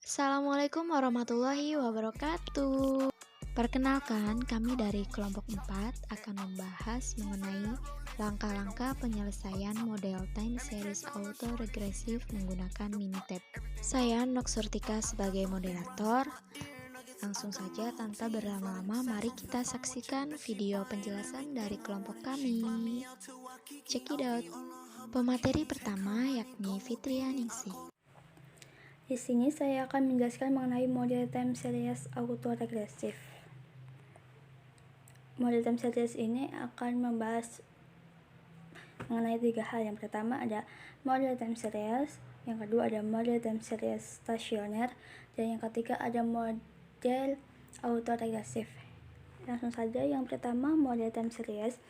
Assalamualaikum warahmatullahi wabarakatuh. Perkenalkan, kami dari kelompok 4 akan membahas mengenai langkah-langkah penyelesaian model time series autoregresif menggunakan Minitab. Saya Nok Surtika sebagai moderator. Langsung saja tanpa berlama-lama, mari kita saksikan video penjelasan dari kelompok kami. Check it out. Pemateri pertama yakni Fitrianingsih. Di sini saya akan menjelaskan mengenai model time series autoregresif. Model time series ini akan membahas mengenai 3 hal. Yang pertama ada model time series, yang kedua ada model time series stasioner, dan yang ketiga ada model autoregresif. Langsung saja, yang pertama model time series,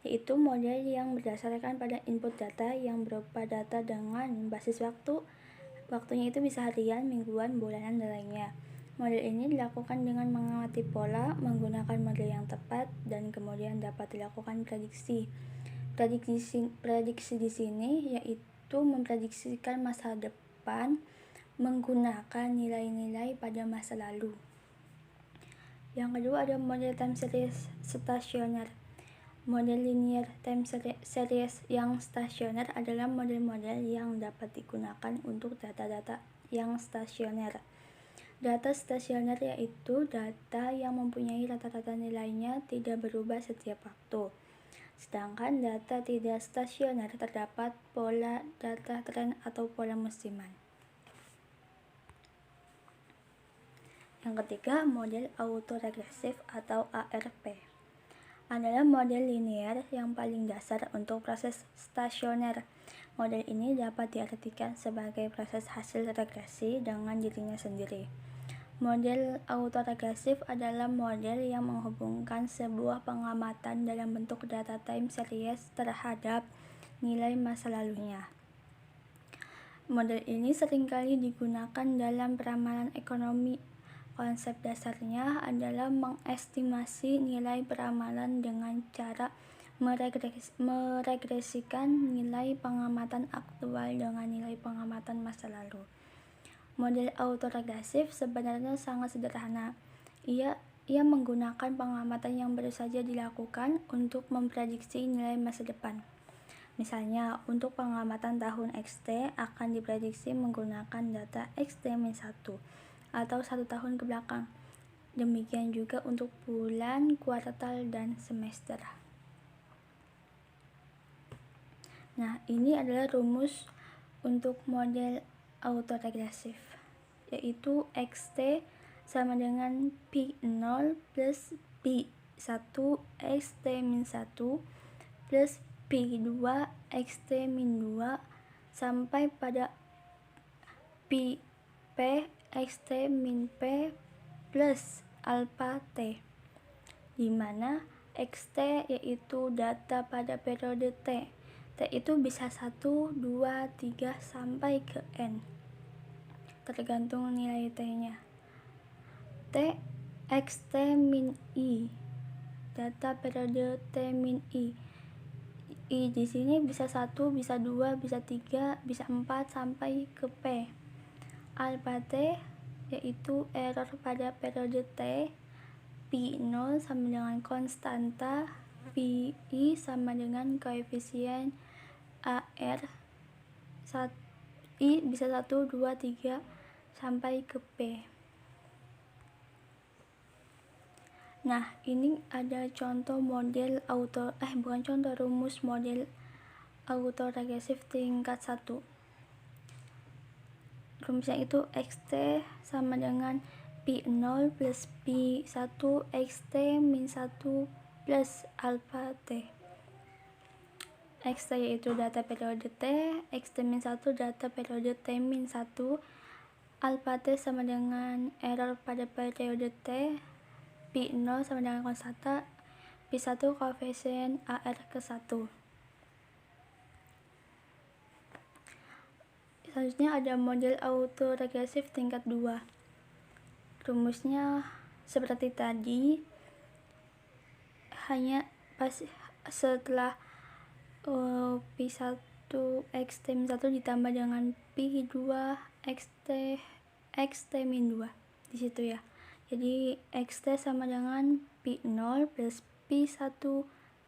yaitu model yang berdasarkan pada input data yang berupa data dengan basis waktu. Waktunya itu bisa harian, mingguan, bulanan, dan lainnya. Model ini dilakukan dengan mengamati pola, menggunakan model yang tepat, dan kemudian dapat dilakukan prediksi. Prediksi di sini yaitu memprediksikan masa depan menggunakan nilai-nilai pada masa lalu. Yang kedua ada model time series stasioner. Model linear time series yang stasioner adalah model-model yang dapat digunakan untuk data-data yang stasioner. Data stasioner yaitu data yang mempunyai rata-rata nilainya tidak berubah setiap waktu. Sedangkan data tidak stasioner terdapat pola data tren atau pola musiman. Yang ketiga, model autoregresif atau ARP adalah model linear yang paling dasar untuk proses stasioner. Model ini dapat diartikan sebagai proses hasil regresi dengan dirinya sendiri. Model autoregresif adalah model yang menghubungkan sebuah pengamatan dalam bentuk data time series terhadap nilai masa lalunya. Model ini seringkali digunakan dalam peramalan ekonomi. Konsep dasarnya adalah mengestimasi nilai peramalan dengan cara meregresikan nilai pengamatan aktual dengan nilai pengamatan masa lalu. Model autoregresif sebenarnya sangat sederhana. Ia menggunakan pengamatan yang baru saja dilakukan untuk memprediksi nilai masa depan. Misalnya, untuk pengamatan tahun XT akan diprediksi menggunakan data XT-1 atau 1 tahun ke belakang. Demikian juga untuk bulan, kuartal, dan semester. Nah, ini adalah rumus untuk model autoregresif, yaitu XT sama dengan P0 plus P1 XT-1 plus P2 XT-2 sampai pada P XT min P plus alpha T, di mana XT yaitu data pada periode T. T itu bisa 1, 2, 3, sampai ke N, tergantung nilai T-nya. T XT min I, data periode T min I. I di sini bisa 1, bisa 2, bisa 3, bisa 4, sampai ke P. Alpha T yaitu error pada periode T. P0 sama dengan konstanta, Pi sama dengan koefisien AR. I bisa 1, 2, 3 sampai ke P. Nah, ini ada contoh model rumus model autoregresif tingkat 1. Rumusnya itu XT sama dengan P0 plus P1 XT min 1 plus alpha T. XT yaitu data periode T, XT min 1 data periode T min 1, alpha T sama dengan error pada periode T, P0 sama dengan konstanta, P1 koefisien AR ke 1. Selanjutnya ada model autoregresif tingkat 2. Rumusnya seperti tadi, hanya setelah P1 XT-1 ditambah dengan P2 XT xt-2 di situ ya. Jadi xt sama dengan P0 plus P1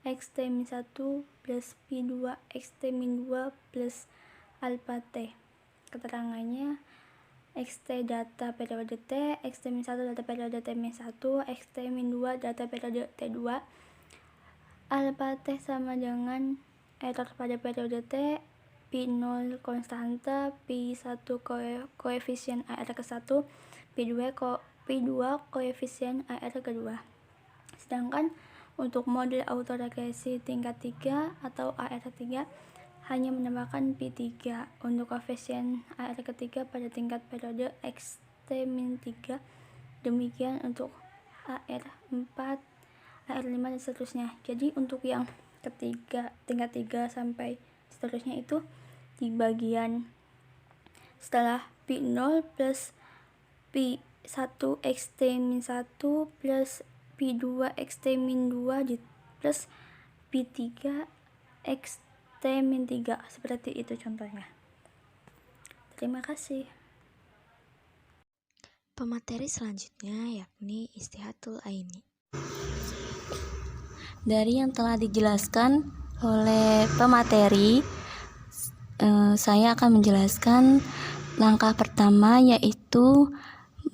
xt-1 plus P2 xt-2 plus alpha T. Keterangannya xt data periode T, xt-1 data periode T-1, xt-2 data periode T2. Alpha T sama dengan error pada periode T, P0 konstanta, P1 koefisien AR ke-1, P2 koefisien AR kedua. Sedangkan untuk model autoregresi tingkat 3 atau AR3 hanya menambahkan P3 untuk koefisien AR ketiga pada tingkat periode xt-3. Demikian untuk AR4, AR5 dan seterusnya. Jadi untuk yang ketiga, tingkat 3 sampai seterusnya itu di bagian setelah P0 plus P1 xt-1 plus P2 xt-2 plus P3 xt-3, seperti itu contohnya. Terima kasih. Pemateri selanjutnya yakni Istihatul Aini. Dari yang telah dijelaskan oleh pemateri, saya akan menjelaskan langkah pertama, yaitu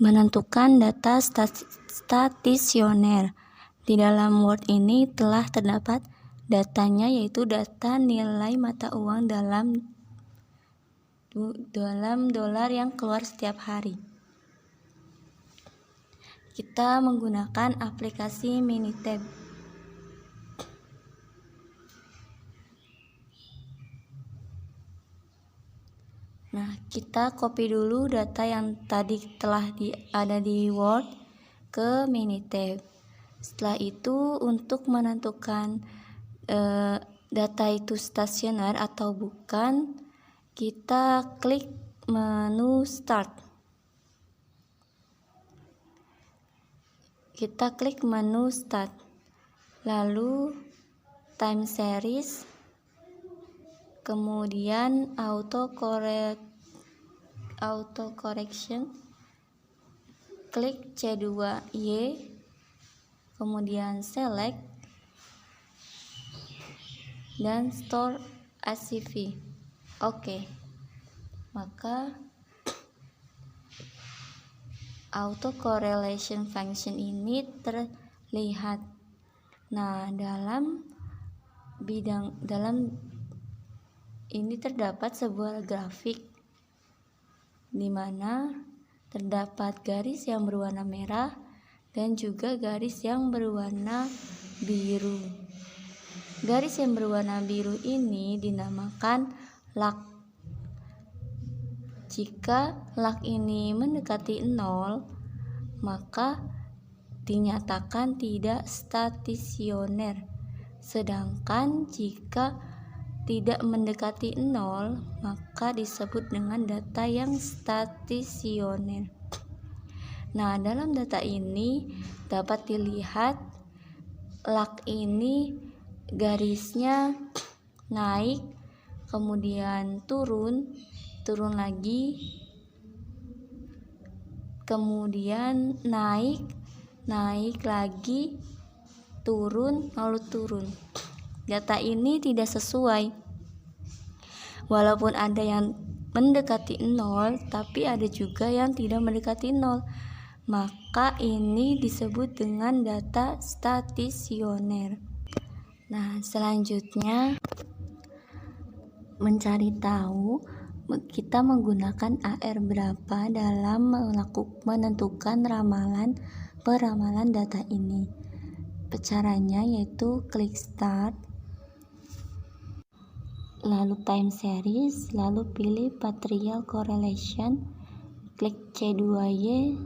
menentukan data stasioner. Di dalam Word ini telah terdapat datanya, yaitu data nilai mata uang dalam dolar yang keluar setiap hari. Kita menggunakan aplikasi Minitab. Nah, kita copy dulu data yang tadi telah ada di Word ke Minitab. Setelah itu, untuk menentukan data itu stasioner atau bukan, kita klik menu Start. Kita klik menu Start, lalu Time Series, kemudian Auto Correction, klik C2Y, kemudian Select, dan Store as CV. Oke. Maka auto correlation function ini terlihat. Nah, dalam ini terdapat sebuah grafik di mana terdapat garis yang berwarna merah dan juga garis yang berwarna biru. Garis yang berwarna biru ini dinamakan lag. Jika lag ini mendekati 0, maka dinyatakan tidak stasioner. Sedangkan jika tidak mendekati 0, maka disebut dengan data yang stasioner. Nah, dalam data ini dapat dilihat lag ini garisnya naik, kemudian turun lagi, kemudian naik lagi, turun, lalu turun. Data ini tidak sesuai. Walaupun ada yang mendekati 0, tapi ada juga yang tidak mendekati 0. Maka ini disebut dengan data stasioner. Nah, selanjutnya mencari tahu, kita menggunakan AR berapa dalam menentukan peramalan data ini. Caranya yaitu klik Start, lalu Time Series, lalu pilih Partial Correlation, klik C2Y,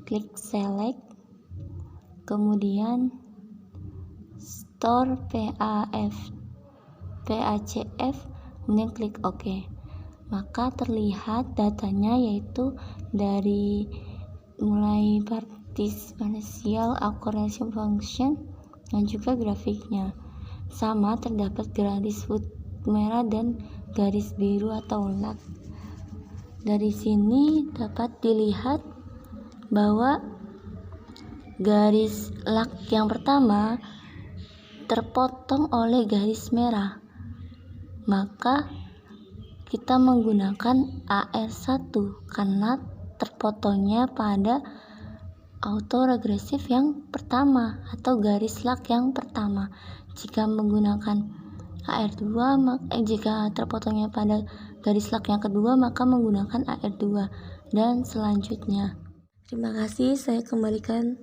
klik Select, kemudian Store PACF, kemudian klik OK. Maka terlihat datanya, yaitu dari mulai partial correlation function dan juga grafiknya. Sama, terdapat garis merah dan garis biru atau lag. Dari sini dapat dilihat bahwa garis lak yang pertama terpotong oleh garis merah, maka kita menggunakan AR1 karena terpotongnya pada autoregresif yang pertama atau garis lak yang pertama. Jika menggunakan AR2, jika terpotongnya pada garis lak yang kedua, maka menggunakan AR2 dan selanjutnya. Terima kasih, saya kembalikan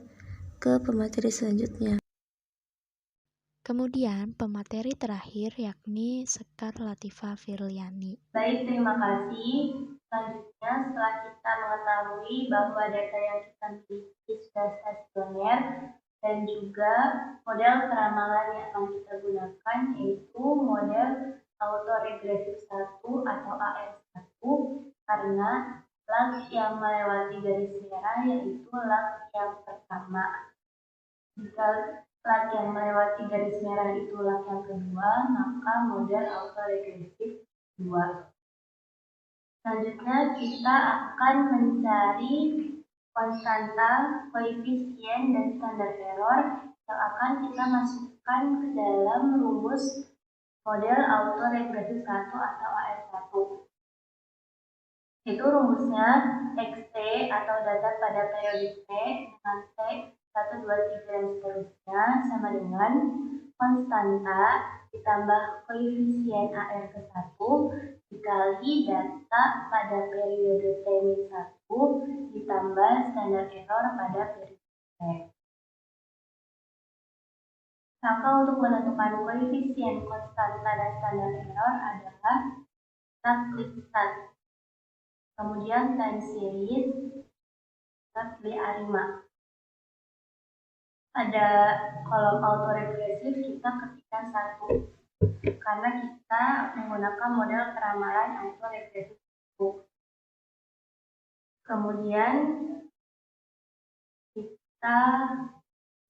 ke pemateri selanjutnya. Kemudian pemateri terakhir yakni Sekar Latifah Firliani. Baik, terima kasih. Selanjutnya, setelah kita mengetahui bahwa data yang kita miliki sudah stasioner dan juga model keramalan yang akan kita gunakan yaitu model autoregresif 1 atau AR1 karena lak yang melewati garis merah yaitu lak yang pertama. Jika lak yang melewati garis merah itu lak yang kedua, maka model autoregresif 2. Selanjutnya kita akan mencari konstanta, koefisien, dan standar error yang akan kita masukkan ke dalam rumus model autoregresif 1 atau AR1. Itu rumusnya XT atau data pada periode T dengan T 1, 2, 3, dan seterusnya sama dengan konstanta ditambah koefisien AR ke 1 dikali data pada periode T-1 ditambah standar error pada periode T. Maka untuk menentukan koefisien konstanta dan standar error adalah kita klik start. Kemudian time series, kita pilih A5. Pada kolom autoregresif kita ketikkan 1 karena kita menggunakan model keramalan autoregresif. Kemudian kita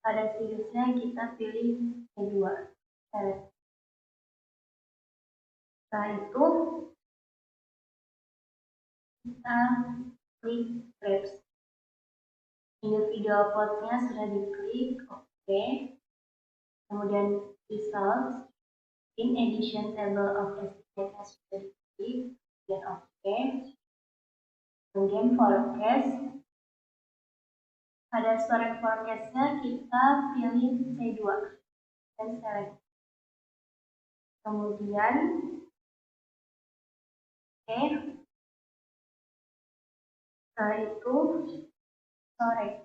pada seriesnya kita pilih E2. Setelah itu kita klik graph. Individual plotnya sudah diklik, oke. Kemudian results, in addition table of estimate has sudah diklik, dan oke. Kemudian forecast. Pada storage forecastnya kita pilih C2 dan select. Kemudian oke. Setelah itu storage.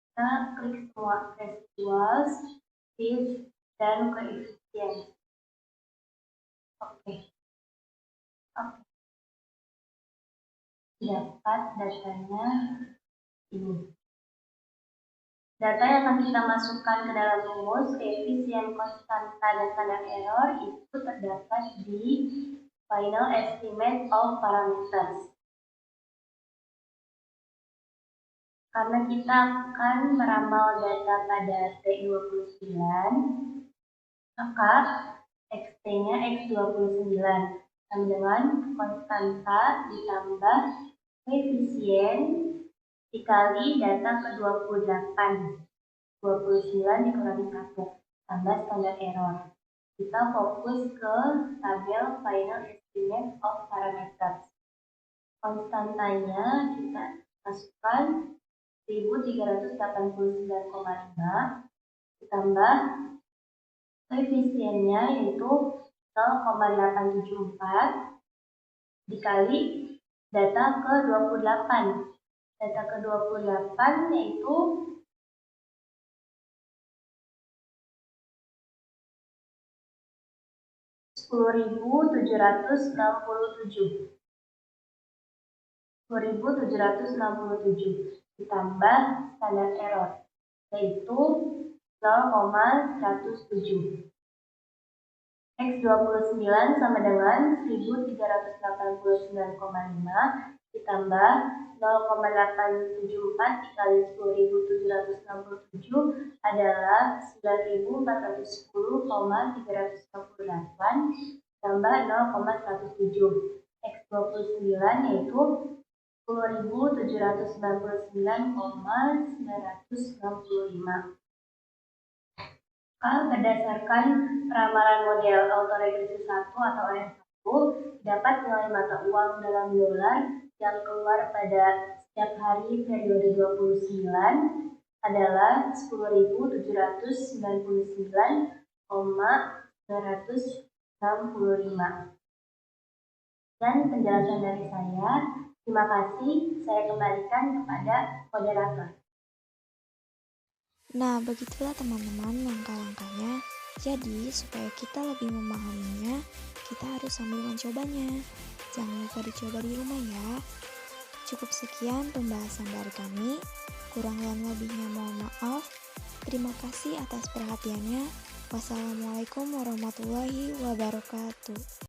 Kita klik semua residuals, fees, dan koefisien. Oke. Dapat datanya ini. Data yang akan kita masukkan ke dalam rumus koefisien konstanta dan standar error itu terdapat di final estimate of parameters. Karena kita akan meramal data pada T29, maka XT-nya X29 sama dengan konstanta ditambah koefisien dikali data ke-28. 29 dikurangi 1 tambah standar error. Kita fokus ke tabel final estimate of parameters. Konstantanya kita masukkan 1389,5 ditambah koefisiennya yaitu 0,874 dikali data ke-28. Data ke-28 yaitu 10.767 ditambah standar error yaitu 0,107. X29 sama dengan 1389,5 ditambah 0,874 dikali 10.767 adalah 9.410,368 tambah 0,107. X29 yaitu 10.799,965. Maka berdasarkan ramalan model autoregresi 1 atau R1, dapat nilai mata uang dalam dolar yang keluar pada setiap hari periode 29 adalah 10.799,965. Dan penjelasan dari saya. Terima kasih. Saya kembalikan kepada moderator. Nah, begitulah teman-teman langkah-langkahnya. Jadi, supaya kita lebih memahaminya, kita harus sambil mencobanya. Jangan lupa dicoba di rumah ya. Cukup sekian pembahasan dari kami. Kurang dan lebihnya mohon maaf. Terima kasih atas perhatiannya. Wassalamualaikum warahmatullahi wabarakatuh.